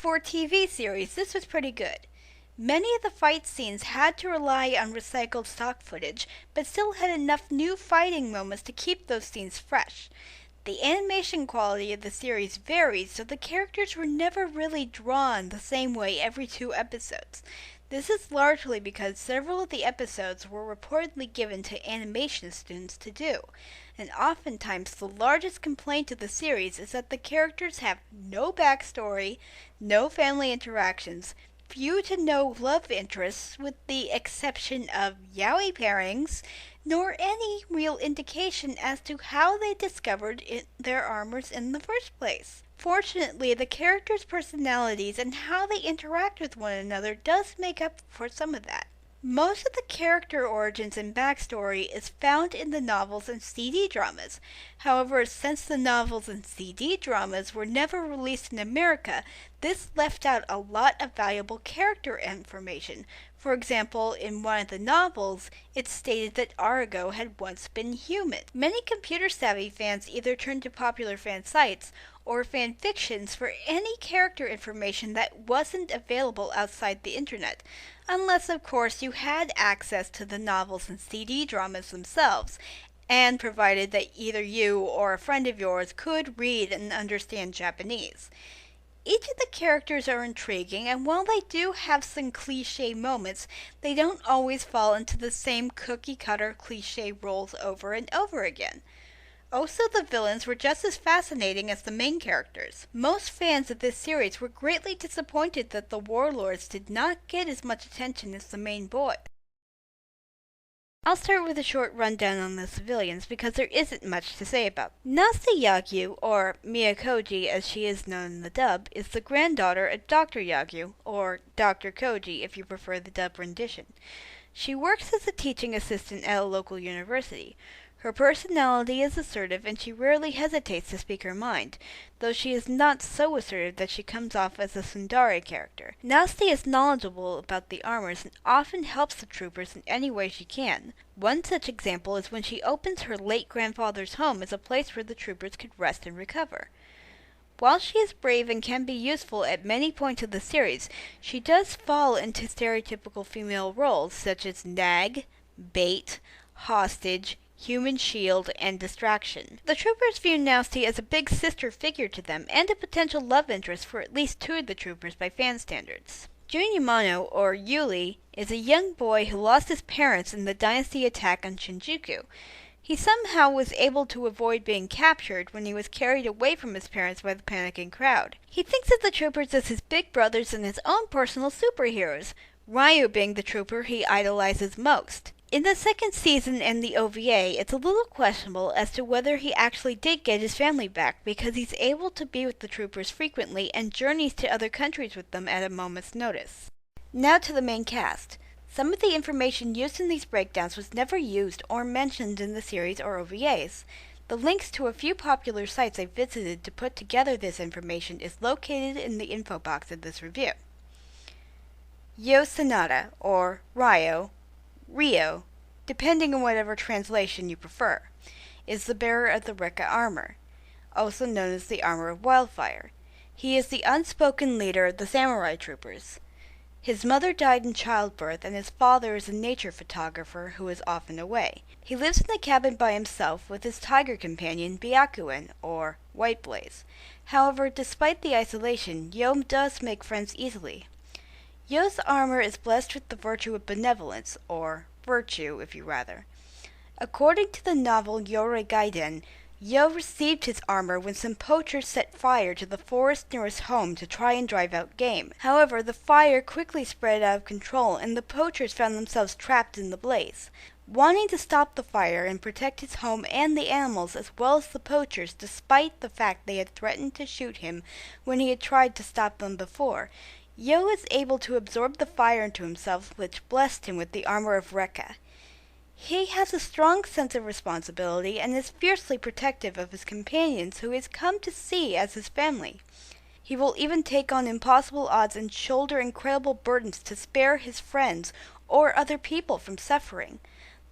for TV series, this was pretty good. Many of the fight scenes had to rely on recycled stock footage, but still had enough new fighting moments to keep those scenes fresh. The animation quality of the series varied, so the characters were never really drawn the same way every 2 episodes. This is largely because several of the episodes were reportedly given to animation students to do, and oftentimes the largest complaint of the series is that the characters have no backstory, no family interactions, few to no love interests with the exception of yaoi pairings, nor any real indication as to how they discovered their armors in the first place. Fortunately, the characters' personalities and how they interact with one another does make up for some of that. Most of the character origins and backstory is found in the novels and CD dramas. However, since the novels and CD dramas were never released in America, this left out a lot of valuable character information. For example, in one of the novels, it's stated that Arago had once been human. Many computer-savvy fans either turned to popular fan sites or fan fictions for any character information that wasn't available outside the internet, unless of course you had access to the novels and CD dramas themselves, and provided that either you or a friend of yours could read and understand Japanese. Each of the characters are intriguing, and while they do have some cliche moments, they don't always fall into the same cookie-cutter cliche roles over and over again. Also, the villains were just as fascinating as the main characters. Most fans of this series were greatly disappointed that the warlords did not get as much attention as the main boy. I'll start with a short rundown on the civilians because there isn't much to say about them. Nase Yagyu, or Miyakoji as she is known in the dub, is the granddaughter of Dr. Yagyu, or Dr. Koji if you prefer the dub rendition. She works as a teaching assistant at a local university. Her personality is assertive and she rarely hesitates to speak her mind, though she is not so assertive that she comes off as a tsundere character. Nasty is knowledgeable about the armors and often helps the troopers in any way she can. One such example is when she opens her late grandfather's home as a place where the troopers could rest and recover. While she is brave and can be useful at many points of the series, she does fall into stereotypical female roles such as nag, bait, hostage, human shield, and distraction. The troopers view Nasty as a big sister figure to them and a potential love interest for at least 2 of the troopers by fan standards. Jun Yamano, or Yuli, is a young boy who lost his parents in the dynasty attack on Shinjuku. He somehow was able to avoid being captured when he was carried away from his parents by the panicking crowd. He thinks of the troopers as his big brothers and his own personal superheroes, Ryu being the trooper he idolizes most. In the second season and the OVA, it's a little questionable as to whether he actually did get his family back because he's able to be with the troopers frequently and journeys to other countries with them at a moment's notice. Now to the main cast. Some of the information used in these breakdowns was never used or mentioned in the series or OVAs. The links to a few popular sites I visited to put together this information is located in the info box of this review. Yo Sanada, or Rio, depending on whatever translation you prefer, is the bearer of the Rekka armor, also known as the Armor of Wildfire. He is the unspoken leader of the samurai troopers. His mother died in childbirth, and his father is a nature photographer who is often away. He lives in the cabin by himself with his tiger companion Byakuen, or White Blaze. However, despite the isolation, Yo does make friends easily. Yo's armor is blessed with the virtue of benevolence, or virtue, if you rather. According to the novel Yoroiden, Yo received his armor when some poachers set fire to the forest near his home to try and drive out game. However, the fire quickly spread out of control and the poachers found themselves trapped in the blaze. Wanting to stop the fire and protect his home and the animals as well as the poachers despite the fact they had threatened to shoot him when he had tried to stop them before, Yo is able to absorb the fire into himself, which blessed him with the armor of Rekka. He has a strong sense of responsibility and is fiercely protective of his companions who he has come to see as his family. He will even take on impossible odds and shoulder incredible burdens to spare his friends or other people from suffering.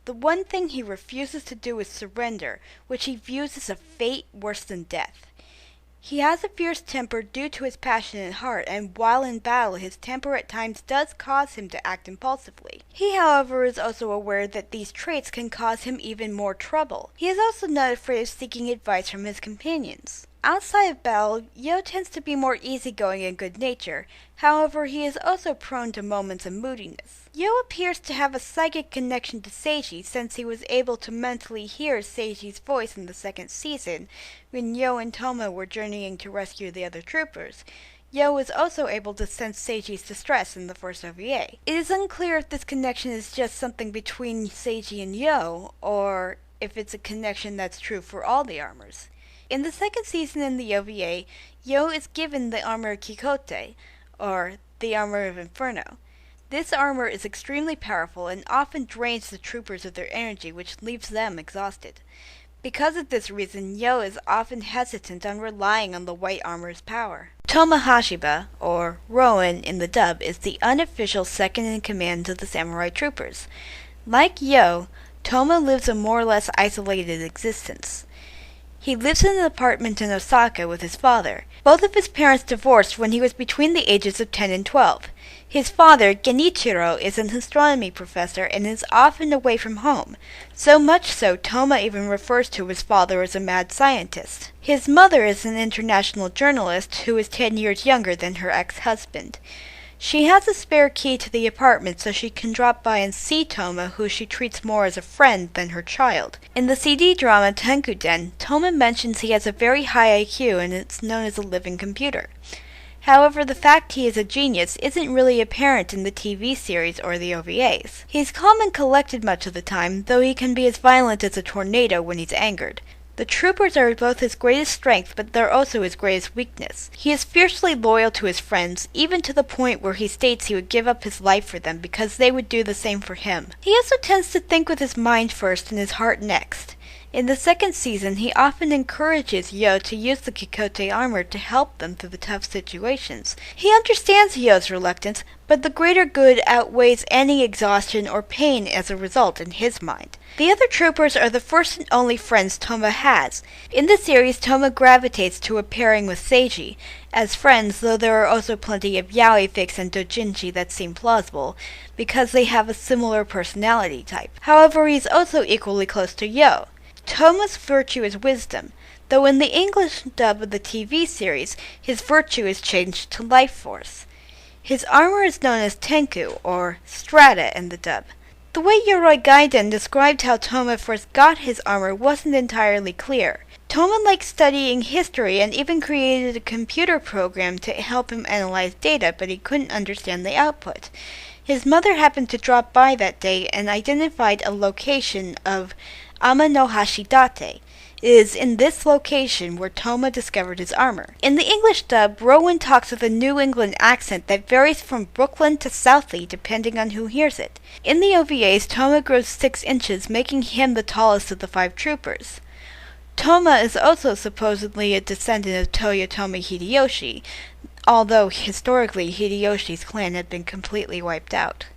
The one thing he refuses to do is surrender, which he views as a fate worse than death. He has a fierce temper due to his passionate heart, and while in battle his temper at times does cause him to act impulsively. He, however, is also aware that these traits can cause him even more trouble. He is also not afraid of seeking advice from his companions. Outside of battle, Yo tends to be more easygoing and good-natured. However, he is also prone to moments of moodiness. Yo appears to have a psychic connection to Seiji since he was able to mentally hear Seiji's voice in the second season when Yo and Toma were journeying to rescue the other troopers. Yo was also able to sense Seiji's distress in the first OVA. It is unclear if this connection is just something between Seiji and Yo, or if it's a connection that's true for all the armors. In the second season in the OVA, Yo is given the armor Kikote, or the armor of Inferno. This armor is extremely powerful and often drains the troopers of their energy, which leaves them exhausted. Because of this reason, Yo is often hesitant on relying on the white armor's power. Toma Hashiba, or Ronin in the dub, is the unofficial second-in-command of the samurai troopers. Like Yo, Toma lives a more or less isolated existence. He lives in an apartment in Osaka with his father. Both of his parents divorced when he was between the ages of 10 and 12. His father, Genichiro, is an astronomy professor and is often away from home. So much so, Toma even refers to his father as a mad scientist. His mother is an international journalist who is 10 years younger than her ex-husband. She has a spare key to the apartment so she can drop by and see Toma, who she treats more as a friend than her child. In the CD drama Tenkuden, Toma mentions he has a very high IQ and is known as a living computer. However, the fact he is a genius isn't really apparent in the TV series or the OVAs. He's calm and collected much of the time, though he can be as violent as a tornado when he's angered. The troopers are both his greatest strength, but they're also his greatest weakness. He is fiercely loyal to his friends, even to the point where he states he would give up his life for them because they would do the same for him. He also tends to think with his mind first and his heart next. In the second season, he often encourages Yo to use the Kikote armor to help them through the tough situations. He understands Yo's reluctance, but the greater good outweighs any exhaustion or pain as a result in his mind. The other troopers are the first and only friends Toma has. In the series, Toma gravitates to a pairing with Seiji as friends, though there are also plenty of yaoi fics and doujinshi that seem plausible, because they have a similar personality type. However, he is also equally close to Yo. Toma's virtue is wisdom, though in the English dub of the TV series, his virtue is changed to life force. His armor is known as Tenku, or Strata in the dub. The way Yoroiden described how Toma first got his armor wasn't entirely clear. Toma liked studying history and even created a computer program to help him analyze data, but he couldn't understand the output. His mother happened to drop by that day and identified a location of Amanohashidate. It is in this location where Toma discovered his armor. In the English dub, Rowan talks with a New England accent that varies from Brooklyn to Southie depending on who hears it. In the OVAs, Toma grows 6 inches, making him the tallest of the 5 troopers. Toma is also supposedly a descendant of Toyotomi Hideyoshi, although historically Hideyoshi's clan had been completely wiped out.